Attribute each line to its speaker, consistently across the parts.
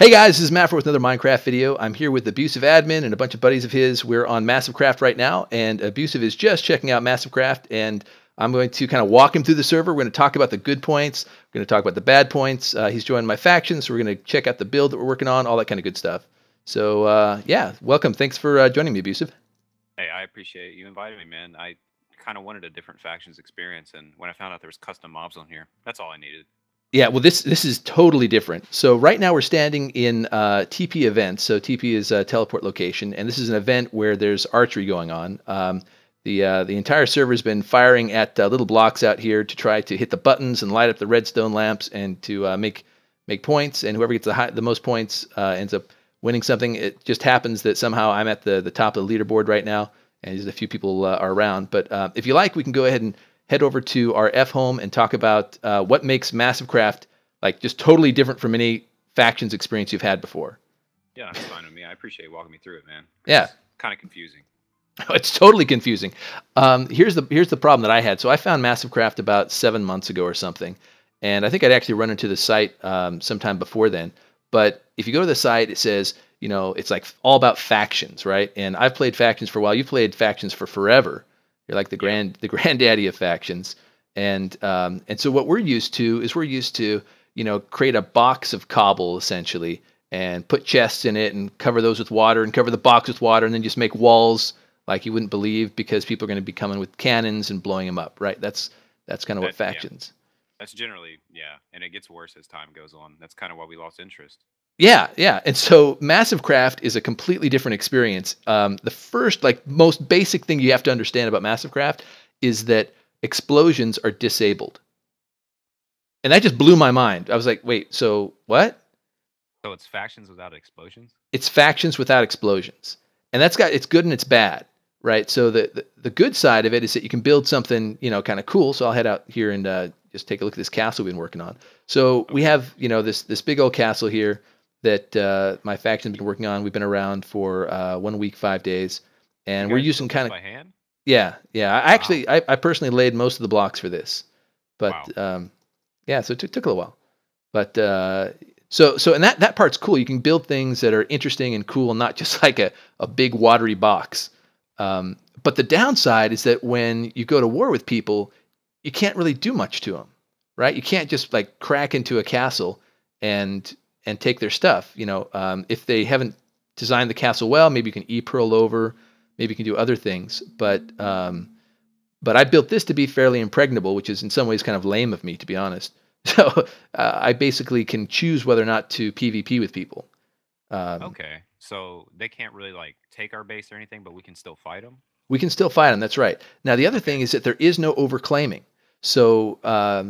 Speaker 1: Hey guys, this is Matt with another Minecraft video. I'm here with AbusiveAdmin and a bunch of buddies of his. We're on MassiveCraft right now, and Abusive is just checking out MassiveCraft, and I'm going to kind of walk him through the server. We're going to talk about the good points. We're going to talk about the bad points. He's joined my faction, so we're going to check out the build that we're working on, all that kind of good stuff. So yeah, welcome. Thanks for joining me, Abusive.
Speaker 2: Hey, I appreciate you inviting me, man. I kind of wanted a different factions experience, and when I found out there was custom mobs on here, that's all I needed.
Speaker 1: Yeah, well, this is totally different. So right now we're standing in TP events. So TP is a teleport location, and this is an event where there's archery going on. The entire server has been firing at little blocks out here to try to hit the buttons and light up the redstone lamps and to make points. And whoever gets the most points ends up winning something. It just happens that somehow I'm at the top of the leaderboard right now, and there's a few people are around. But if you like, we can go ahead and head over to our F home and talk about what makes MassiveCraft like just totally different from any factions experience you've had before.
Speaker 2: Yeah, that's fine with me. I appreciate you walking me through it, man.
Speaker 1: Yeah.
Speaker 2: It's kind of confusing.
Speaker 1: It's totally confusing. Here's the problem that I had. So I found MassiveCraft about 7 months ago or something, and I think I'd actually run into the site sometime before then. But if you go to the site, it says, you know, it's like all about factions, right? And I've played factions for a while. You've played factions for forever. You're like the granddaddy of factions, and so what we're used to is you know, create a box of cobble essentially and put chests in it and cover those with water and cover the box with water and then just make walls like you wouldn't believe because people are going to be coming with cannons and blowing them up, right? That's kind of what factions.
Speaker 2: Yeah. That's generally, yeah, and it gets worse as time goes on. That's kind of why we lost interest.
Speaker 1: Yeah. And so MassiveCraft is a completely different experience. The first, like, most basic thing you have to understand about MassiveCraft is that explosions are disabled. And that just blew my mind. I was like, wait, so what?
Speaker 2: So it's factions without explosions?
Speaker 1: It's factions without explosions. And it's good and it's bad, right? So the good side of it is that you can build something, you know, kind of cool. So I'll head out here and just take a look at this castle we've been working on. So we have, you know, this big old castle here that my faction's been working on. We've been around for 1 week, 5 days, and we're using kind of
Speaker 2: by hand.
Speaker 1: Yeah. I personally laid most of the blocks for this, but yeah, so it took a little while, but so and that part's cool. You can build things that are interesting and cool, not just like a big watery box. But the downside is that when you go to war with people, you can't really do much to them, right? You can't just like crack into a castle and take their stuff. You know, if they haven't designed the castle well, maybe you can e-pearl over, maybe you can do other things. But I built this to be fairly impregnable, which is in some ways kind of lame of me, to be honest. So I basically can choose whether or not to PvP with people.
Speaker 2: Okay, so they can't really like take our base or anything, but we can still fight them?
Speaker 1: We can still fight them, that's right. Now, the other thing is that there is no overclaiming. So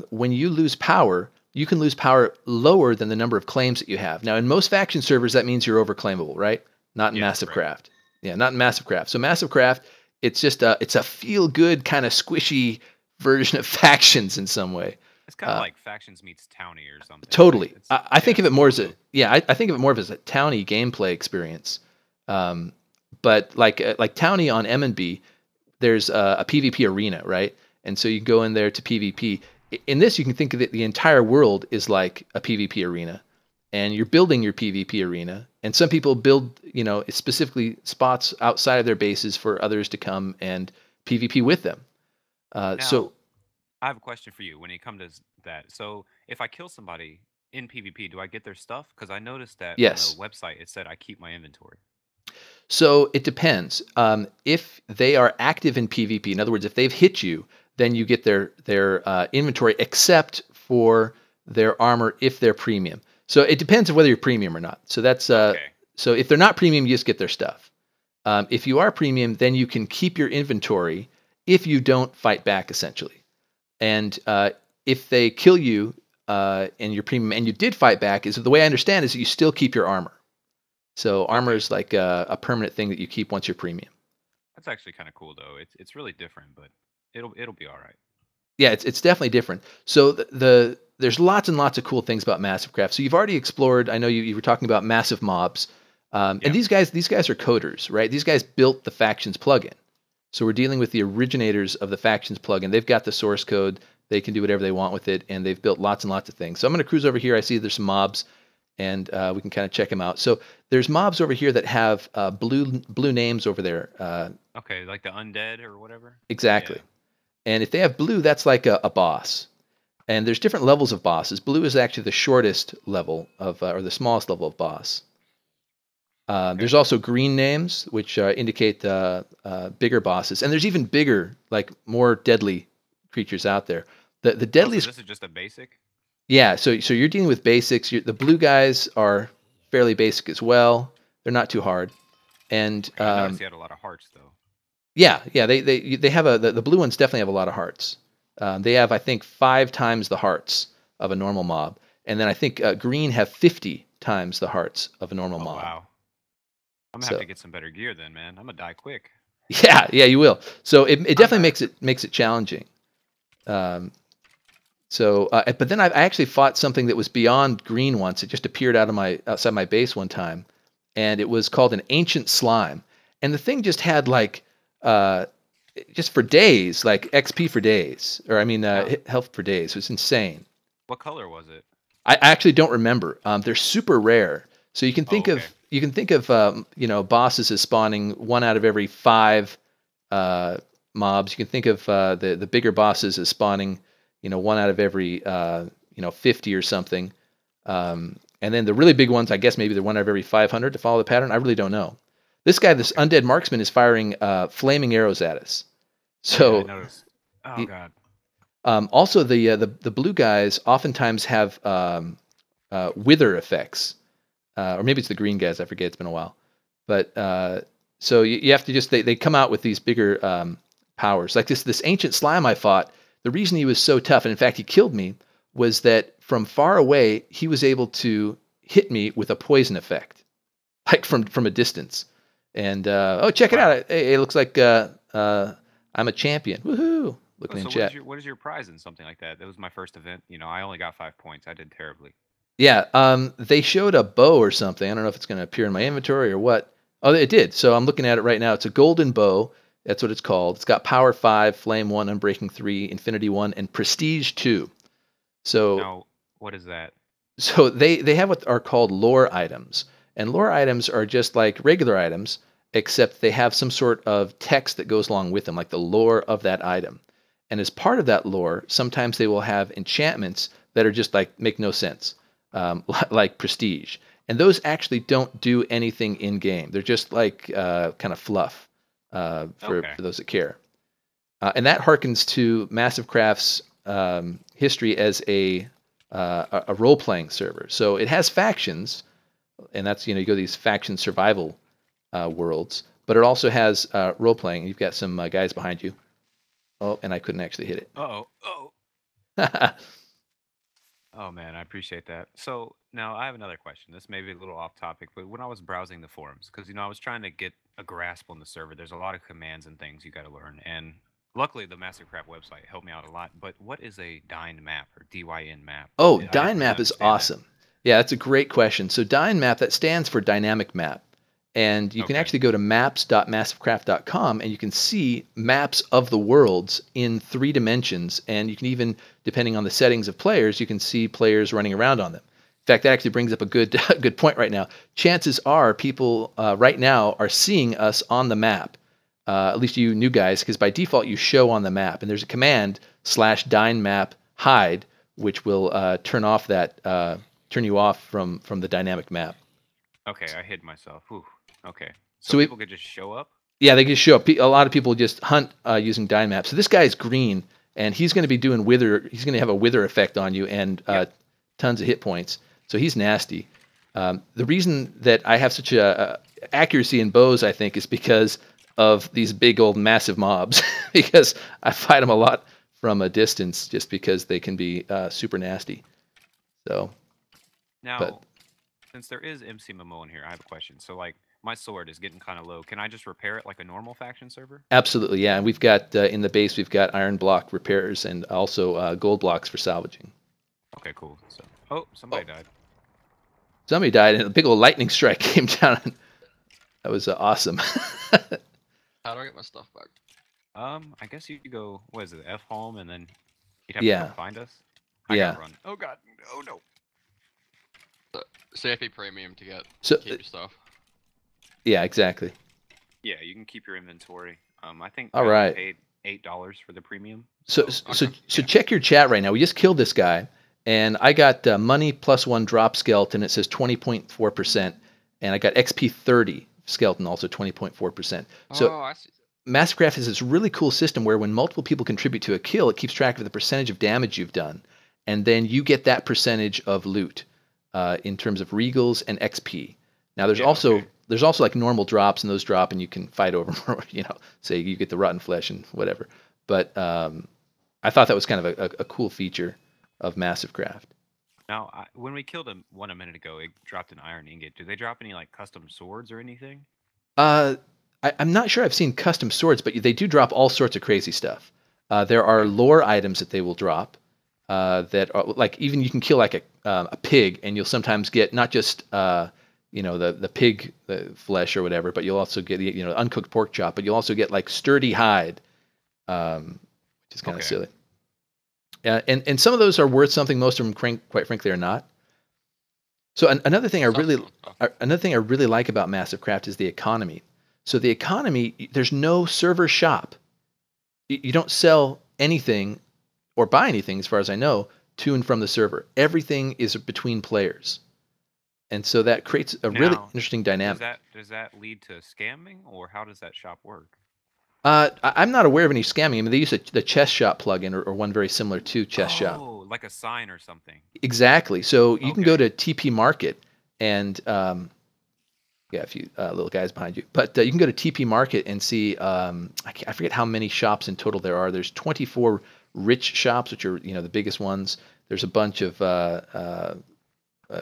Speaker 1: when you lose power, you can lose power lower than the number of claims that you have. Now, in most faction servers, that means you're overclaimable, right? Not in MassiveCraft. Right. Yeah, not in MassiveCraft. So MassiveCraft, it's just it's a feel-good kind of squishy version of factions in some way.
Speaker 2: It's kind of like factions meets Townie or something.
Speaker 1: Totally. Right? I think of it more as I think of it more as a Townie gameplay experience. But like Townie on M&B, there's a PvP arena, right? And so you can go in there to PvP. In this, you can think of it, the entire world is like a PvP arena, and you're building your PvP arena. And some people build, you know, specifically spots outside of their bases for others to come and PvP with them. So
Speaker 2: I have a question for you when you come to that. So if I kill somebody in PvP, do I get their stuff? Because I noticed that on the website, it said I keep my inventory.
Speaker 1: So it depends. If they are active in PvP, in other words, if they've hit you, then you get their inventory, except for their armor if they're premium. So it depends on whether you're premium or not. So that's
Speaker 2: okay.
Speaker 1: So if they're not premium, you just get their stuff. If you are premium, then you can keep your inventory if you don't fight back, essentially. And if they kill you and you're premium and you did fight back, is the way I understand is that you still keep your armor. So armor is like a permanent thing that you keep once you're premium.
Speaker 2: That's actually kind of cool, though. It's really different, but it'll be all right.
Speaker 1: Yeah, it's definitely different. So there's lots and lots of cool things about MassiveCraft. So you've already explored. I know you were talking about massive mobs, and these guys are coders, right? These guys built the factions plugin. So we're dealing with the originators of the factions plugin. They've got the source code. They can do whatever they want with it, and they've built lots and lots of things. So I'm going to cruise over here. I see there's some mobs, and we can kind of check them out. So there's mobs over here that have blue names over there.
Speaker 2: Okay, like the undead or whatever.
Speaker 1: Exactly. Yeah. And if they have blue, that's like a boss. And there's different levels of bosses. Blue is actually the shortest level of, or the smallest level of boss. Okay. There's also green names, which indicate bigger bosses. And there's even bigger, like more deadly creatures out there. The deadliest.
Speaker 2: So this is just a basic?
Speaker 1: Yeah, so you're dealing with basics. The blue guys are fairly basic as well. They're not too hard. And
Speaker 2: I noticed he had a lot of hearts, though.
Speaker 1: Yeah, they have the blue ones definitely have a lot of hearts. They have, I think, 5 times the hearts of a normal mob, and then I think green have 50 times the hearts of a normal mob.
Speaker 2: Wow, I'm gonna have to get some better gear then, man. I'm gonna die quick.
Speaker 1: Yeah, you will. So it definitely makes it challenging. But then I actually fought something that was beyond green once. It just appeared outside my base one time, and it was called an ancient slime, and the thing just had like. Just for days, like XP for days, or I mean, health for days. It was insane.
Speaker 2: What color was it?
Speaker 1: I actually don't remember. They're super rare, so you can think of bosses as spawning 1 out of every 5 mobs. You can think of the bigger bosses as spawning 1 out of every 50 or something, and then the really big ones, I guess maybe they're 1 out of every 500 to follow the pattern. I really don't know. This guy, this undead marksman, is firing flaming arrows at us. So,
Speaker 2: yeah, oh god.
Speaker 1: Also, the blue guys oftentimes have wither effects, or maybe it's the green guys. I forget. It's been a while, but so you have to just they come out with these bigger powers. Like this ancient slime I fought. The reason he was so tough, and in fact he killed me, was that from far away he was able to hit me with a poison effect, like from a distance. And check it out! It looks like I'm a champion. Woohoo! Looking in chat.
Speaker 2: What is your prize in something like that? That was my first event. I only got 5 points. I did terribly.
Speaker 1: Yeah. They showed a bow or something. I don't know if it's going to appear in my inventory or what. Oh, it did. So I'm looking at it right now. It's a golden bow. That's what it's called. It's got power 5, flame 1, unbreaking 3, infinity 1, and prestige 2. So
Speaker 2: now, what is that?
Speaker 1: So they have what are called lore items. And lore items are just like regular items, except they have some sort of text that goes along with them, like the lore of that item. And as part of that lore, sometimes they will have enchantments that are just like make no sense, like prestige. And those actually don't do anything in game. They're just like kind of fluff for those that care. And that harkens to MassiveCraft's history as a role-playing server. So it has factions. And that's, you go to these faction survival worlds, but it also has role playing. You've got some guys behind you. Oh, and I couldn't actually hit it.
Speaker 2: Oh. Oh man, I appreciate that. So now I have another question. This may be a little off topic, but when I was browsing the forums, because I was trying to get a grasp on the server, there's a lot of commands and things you got to learn. And luckily, the MassiveCraft website helped me out a lot. But what is a Dyn map or DYN map?
Speaker 1: Oh, Dyn map is awesome. Yeah, that's a great question. So Dyn map, that stands for dynamic map. And you can actually go to maps.massivecraft.com and you can see maps of the worlds in 3 dimensions. And you can even, depending on the settings of players, you can see players running around on them. In fact, that actually brings up a good point right now. Chances are people right now are seeing us on the map, at least you new guys, because by default you show on the map. And there's a command /dynmap hide, which will turn you off from the dynamic map.
Speaker 2: Okay, I hid myself. Whew. Okay. So people could just show up?
Speaker 1: Yeah, they can show up. A lot of people just hunt using Dyn map. So this guy's green, and he's going to be doing wither. He's going to have a wither effect on you and tons of hit points. So he's nasty. The reason that I have such a accuracy in bows, I think, is because of these big old massive mobs. Because I fight them a lot from a distance, just because they can be super nasty. So.
Speaker 2: Now, since there is MC Momo in here, I have a question. So, my sword is getting kind of low. Can I just repair it like a normal faction server?
Speaker 1: Absolutely, yeah. And we've got, in the base, we've got iron block repairs and also gold blocks for salvaging.
Speaker 2: Okay, cool. So, somebody died.
Speaker 1: Somebody died, and a big old lightning strike came down. That was awesome.
Speaker 3: How do I get my stuff back?
Speaker 2: I guess you go, what is it, F home, and then you'd have to come find us? I gotta run. Oh, God. Oh, no.
Speaker 3: Safety premium to get
Speaker 1: So
Speaker 3: keep your stuff.
Speaker 1: yeah, exactly.
Speaker 2: Yeah, you can keep your inventory. I think
Speaker 1: All
Speaker 2: I only
Speaker 1: right.
Speaker 2: paid $8 for the premium.
Speaker 1: So
Speaker 2: So
Speaker 1: so
Speaker 3: Okay.
Speaker 1: so
Speaker 2: yeah.
Speaker 1: check your chat right now. We just killed this guy, and I got money plus 1 drop skeleton. It says 20.4%, and I got XP 30 skeleton, also 20.4%. So
Speaker 3: Oh, I see.
Speaker 1: MassiveCraft is this really cool system where when multiple people contribute to a kill, it keeps track of the percentage of damage you've done, and then you get that percentage of loot in terms of regals and XP. Now
Speaker 2: Yeah, okay.
Speaker 1: there's also like normal drops, and those drop, and you can fight over them. You know, say you get the rotten flesh and whatever. But I thought that was kind of a cool feature of MassiveCraft.
Speaker 2: Now, when we killed one a minute ago, it dropped an iron ingot. Do they drop any like custom swords or anything?
Speaker 1: Uh, I'm not sure I've seen custom swords, but they do drop all sorts of crazy stuff. There are
Speaker 2: Okay.
Speaker 1: lore items that they will drop that are like even you can kill like a pig, and you'll sometimes get not just the pig flesh or whatever, but you'll also get uncooked pork chop, but you'll also get like sturdy hide, which is kind of
Speaker 2: Okay.
Speaker 1: silly. And some of those are worth something. Most of them, quite frankly, are not. So another thing I really like about MassiveCraft is the economy. So the economy, there's no server shop. You don't sell anything or buy anything, as far as I know, to and from the server. Everything is between players, and so that creates a really
Speaker 2: Now,
Speaker 1: interesting
Speaker 2: does
Speaker 1: dynamic.
Speaker 2: that lead to scamming, or how does that shop work?
Speaker 1: I'm not aware of any scamming. I mean, they use the Chess Shop plugin or one very similar to Chess Shop.
Speaker 2: Oh, like a sign or something.
Speaker 1: Exactly. So you can go
Speaker 2: Okay.
Speaker 1: to TP Market and yeah, a few little guys behind you. But you can go to TP Market and see. I forget how many shops in total there are. There's 24 rich shops, which are the biggest ones. There's a bunch of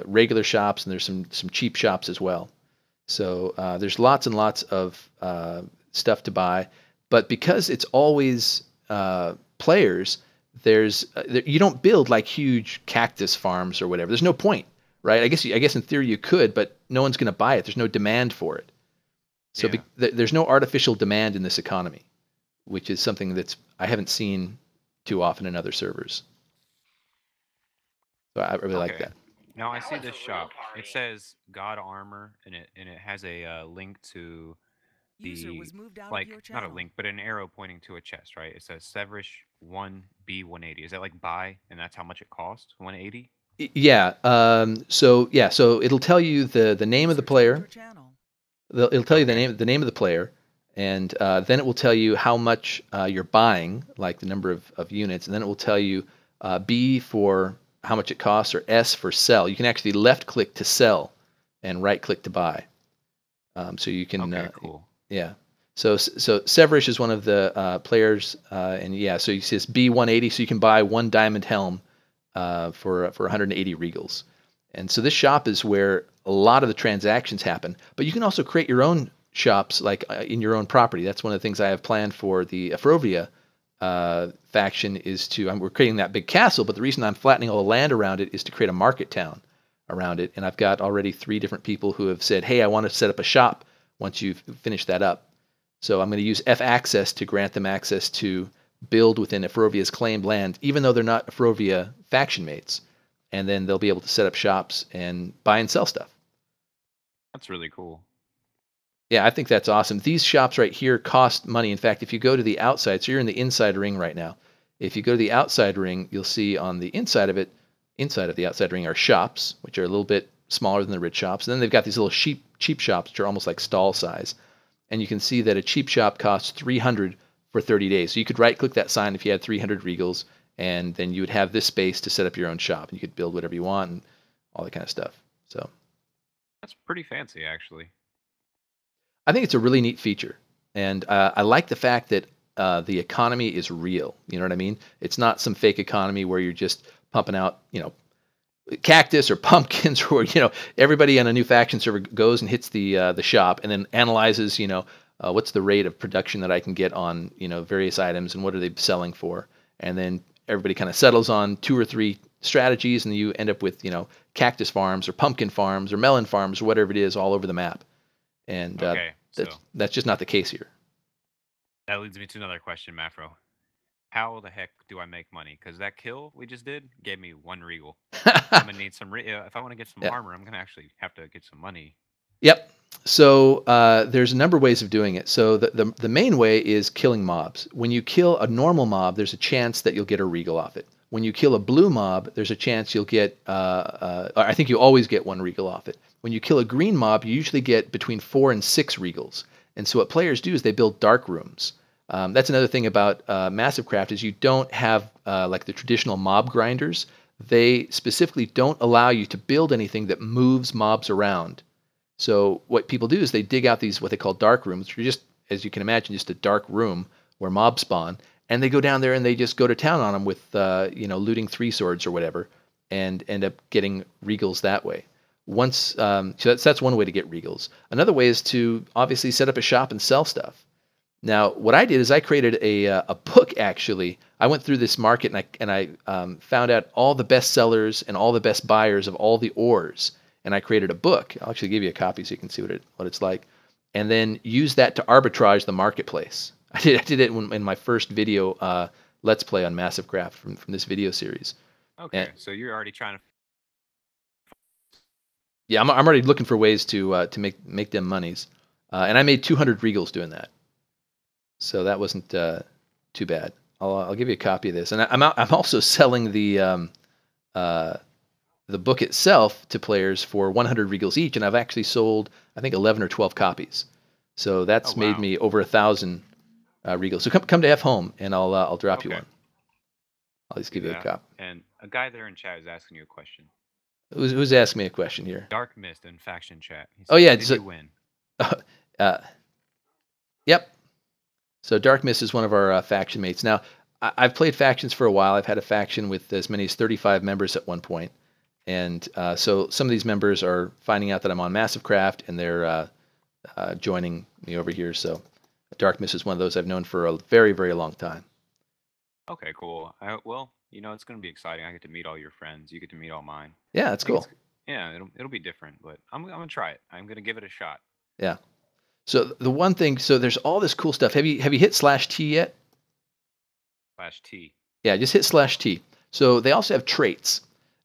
Speaker 1: regular shops, and there's some cheap shops as well. So there's lots and lots of stuff to buy. But because it's always players, you don't build like huge cactus farms or whatever. There's no point, right? I guess in theory you could, but no one's going to buy it. There's no demand for it. So
Speaker 2: Yeah.
Speaker 1: there's no artificial demand in this economy, which is something that's I haven't seen too often in other servers. So I really like
Speaker 2: Okay.
Speaker 1: that.
Speaker 2: Now I see this shop. It says God Armor, and it has a link to
Speaker 4: User
Speaker 2: the
Speaker 4: was moved out of
Speaker 2: like
Speaker 4: your
Speaker 2: not a
Speaker 4: channel.
Speaker 2: link, but an arrow pointing to a chest, right? It says Severish 1B180. Is that like buy, and that's how much it costs? 180?
Speaker 1: Yeah. So it'll tell you the name of the
Speaker 4: User joined
Speaker 1: player.
Speaker 4: your channel.
Speaker 1: It'll tell you
Speaker 2: Okay.
Speaker 1: the name of the player, and then it will tell you how much you're buying, like the number of units, and then it will tell you B for how much it costs, or S for sell. You can actually left click to sell, and right click to buy. So you can
Speaker 2: Okay, cool.
Speaker 1: yeah. So Severish is one of the players, and yeah. So you see this B180, so you can buy one diamond helm for 180 regals. And so this shop is where a lot of the transactions happen. But you can also create your own shops, like in your own property. That's one of the things I have planned for the Afrovia faction. We're creating that big castle, but the reason I'm flattening all the land around it is to create a market town around it. And I've got already 3 different people who have said, "Hey, I want to set up a shop once you've finished that up." So I'm going to use F access to grant them access to build within Afrovia's claimed land, even though they're not Afrovia faction mates. And then they'll be able to set up shops and buy and sell stuff.
Speaker 2: That's really cool.
Speaker 1: Yeah, I think that's awesome. These shops right here cost money. In fact, if you go to the outside, so you're in the inside ring right now. If you go to the outside ring, you'll see on the inside of it, inside of the outside ring are shops, which are a little bit smaller than the rich shops. And then they've got these little cheap shops, which are almost like stall size. And you can see that a cheap shop costs 300 for 30 days. So you could right-click that sign if you had 300 regals, and then you would have this space to set up your own shop. And you could build whatever you want and all that kind of stuff. So
Speaker 2: That's pretty fancy, actually.
Speaker 1: I think it's a really neat feature. And I like the fact that the economy is real. You know what I mean? It's not some fake economy where you're just pumping out, cactus or pumpkins, or everybody on a new faction server goes and hits the shop and then analyzes, what's the rate of production that I can get on various items and what are they selling for, and then everybody kind of settles on 2 or 3 strategies, and you end up with cactus farms or pumpkin farms or melon farms or whatever it is all over the map, and
Speaker 2: Okay, so
Speaker 1: that's just not the case here.
Speaker 2: that leads me to another question, Mafro. how the heck do I make money? Because that kill we just did gave me 1 regal. I'm gonna need some. If I want to get some
Speaker 1: Yeah.
Speaker 2: armor, I'm gonna actually have to get some money.
Speaker 1: Yep. So there's a number of ways of doing it. So the main way is killing mobs. When you kill a normal mob, there's a chance that you'll get a regal off it. When you kill a blue mob, there's a chance you'll get, I think you always get 1 regal off it. When you kill a green mob, you usually get between 4 and 6 regals. And so what players do is they build dark rooms. That's another thing about MassiveCraft is you don't have like the traditional mob grinders. They specifically don't allow you to build anything that moves mobs around. So what people do is they dig out these what they call dark rooms, which are just, as you can imagine, just a dark room where mobs spawn, and they go down there and they just go to town on them with looting 3 swords or whatever, and end up getting regals that way. So that's one way to get regals. Another way is to obviously set up a shop and sell stuff. Now, what I did is I created a book. Actually, I went through this market and I found out all the best sellers and all the best buyers of all the ores. And I created a book. I'll actually give you a copy so you can see what it's like, and then use that to arbitrage the marketplace. I did it in my first video Let's Play on MassiveCraft from this video series.
Speaker 2: Okay, so you're already trying to.
Speaker 1: Yeah, I'm already looking for ways to make them monies, and I made 200 regals doing that, so that wasn't too bad. I'll give you a copy of this, and I'm also selling the book itself to players for 100 regals each, and I've actually sold, I think, 11 or 12 copies. So that's made me over 1,000 regals. So come to F Home, and I'll drop you one. I'll just give you a copy.
Speaker 2: And a guy there in chat is asking you a question.
Speaker 1: Who's asking me a question here?
Speaker 2: Dark Mist in faction chat.
Speaker 1: Oh yeah,
Speaker 2: did you win?
Speaker 1: Yep. So Dark Mist is one of our faction mates. Now I've played factions for a while. I've had a faction with as many as 35 members at one point. And so some of these members are finding out that I'm on MassiveCraft, and they're joining me over here. So Dark Mist is one of those I've known for a very, very long time.
Speaker 2: Okay, cool. Well, it's going to be exciting. I get to meet all your friends. You get to meet all mine.
Speaker 1: Yeah, that's cool.
Speaker 2: Yeah, it'll be different, but I'm going to try it. I'm going to give it a shot.
Speaker 1: Yeah. So the one thing, so there's all this cool stuff. Have you hit /T yet?
Speaker 2: /T.
Speaker 1: Yeah, just hit /T. So they also have traits.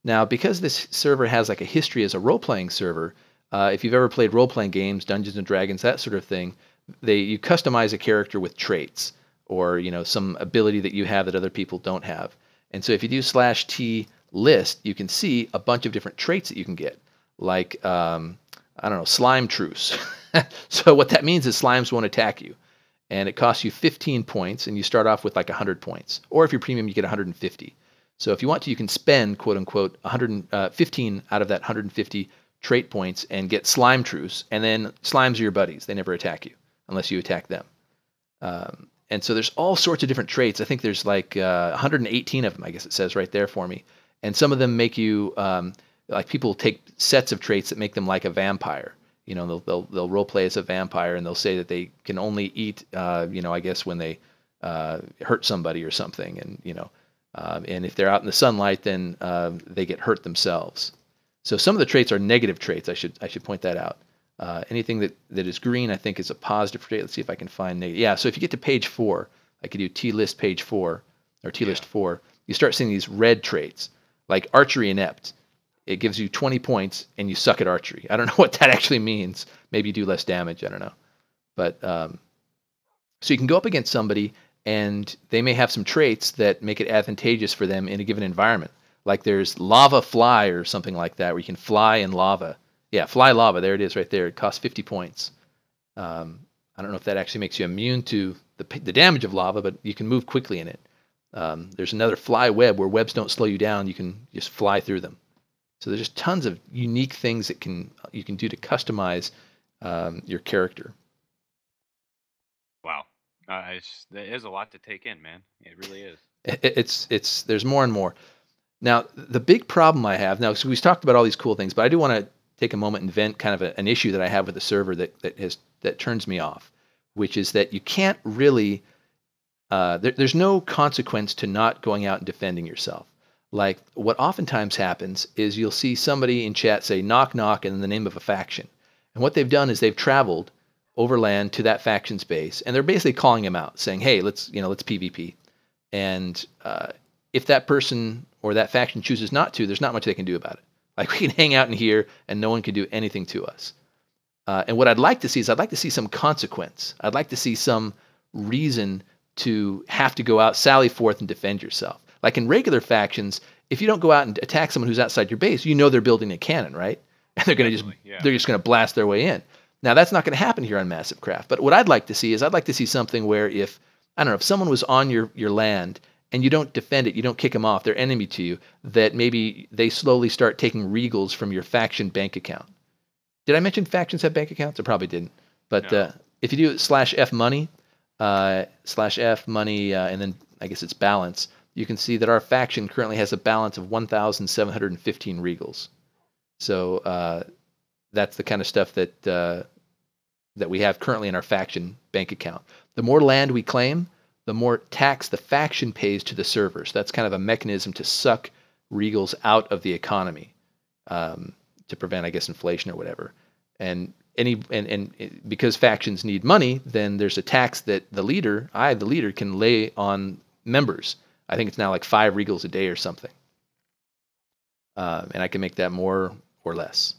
Speaker 1: Now, because this server has like a history as a role-playing server, if you've ever played role-playing games, Dungeons and Dragons, that sort of thing, you customize a character with traits or some ability that you have that other people don't have. And so if you do /T list, you can see a bunch of different traits that you can get, like I don't know, slime truce. So what that means is slimes won't attack you, and it costs you 15 points, and you start off with like 100 points, or if you're premium, you get 150. So if you want to, you can spend, quote unquote, 115 out of that 150 trait points and get slime truce, and then slimes are your buddies. They never attack you unless you attack them. And so there's all sorts of different traits. I think there's like 118 of them, I guess it says right there for me. And some of them make you, like people take sets of traits that make them like a vampire. They'll role play as a vampire, and they'll say that they can only eat, I guess when they hurt somebody or something, and if they're out in the sunlight, then they get hurt themselves. So some of the traits are negative traits. I should point that out. Anything that is green, I think, is a positive trait. Let's see if I can find negative. Yeah. So if you get to page 4, I could do T-list page 4 or T-list 4. You start seeing these red traits, like archery inept. It gives you 20 points, and you suck at archery. I don't know what that actually means. Maybe you do less damage. I don't know. But so you can go up against somebody, and they may have some traits that make it advantageous for them in a given environment. Like there's lava fly or something like that, where you can fly in lava. Yeah, fly lava. There it is right there. It costs 50 points. I don't know if that actually makes you immune to the damage of lava, but you can move quickly in it. There's another fly web where webs don't slow you down. You can just fly through them. So there's just tons of unique things that you can do to customize your character.
Speaker 2: Wow, there is a lot to take in, man. It really is.
Speaker 1: It's there's more and more. Now the big problem I have now, so we've talked about all these cool things, but I do want to take a moment and vent kind of an issue that I have with the server that turns me off, which is that you can't really. There's no consequence to not going out and defending yourself. Like what oftentimes happens is you'll see somebody in chat say knock knock in the name of a faction. And what they've done is they've traveled overland to that faction's base, and they're basically calling him out, saying, "Hey, let's PvP." And if that person or that faction chooses not to, there's not much they can do about it. Like, we can hang out in here and no one can do anything to us. And what I'd like to see is I'd like to see some consequence. I'd like to see some reason to have to go out, sally forth, and defend yourself. Like in regular factions, if you don't go out and attack someone who's outside your base, you know they're building a cannon, right? And they're going to they're just going to blast their way in. Now, that's not going to happen here on MassiveCraft. But what I'd like to see is I'd like to see something where if, I don't know, if someone was on your land and you don't defend it, you don't kick them off, they're enemy to you, that maybe they slowly start taking regals from your faction bank account. Did I mention factions have bank accounts? I probably didn't. But
Speaker 2: No.
Speaker 1: if you do /F money, /F money, and then I guess it's balance, you can see that our faction currently has a balance of 1,715 regals. So that's the kind of stuff that that we have currently in our faction bank account. The more land we claim, the more tax the faction pays to the servers. That's kind of a mechanism to suck regals out of the economy, to prevent, I guess, inflation or whatever. And because factions need money, then there's a tax that the leader, the leader, can lay on members. I think it's now like 5 regals a day or something. And I can make that more or less.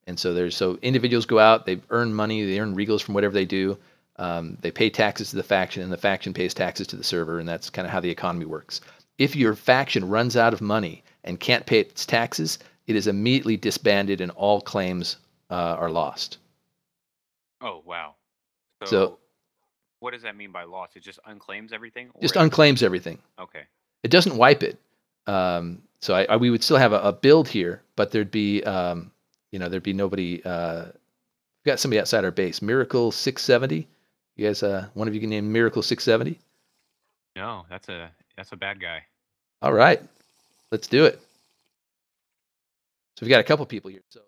Speaker 1: And so individuals go out, they earn money, they earn regals from whatever they do. They pay taxes to the faction, and the faction pays taxes to the server, and that's kind of how the economy works. If your faction runs out of money and can't pay its taxes, it is immediately disbanded and all claims are lost.
Speaker 2: Oh, wow.
Speaker 1: So
Speaker 2: what does that mean by loss? It just unclaims everything?
Speaker 1: Just unclaims everything.
Speaker 2: Okay.
Speaker 1: It doesn't wipe it. So we would still have a build here, but there'd be there'd be nobody. We got somebody outside our base. Miracle 670. You guys, one of you can name Miracle 670.
Speaker 2: No, that's a bad guy.
Speaker 1: All right, let's do it. So we've got a couple people here. So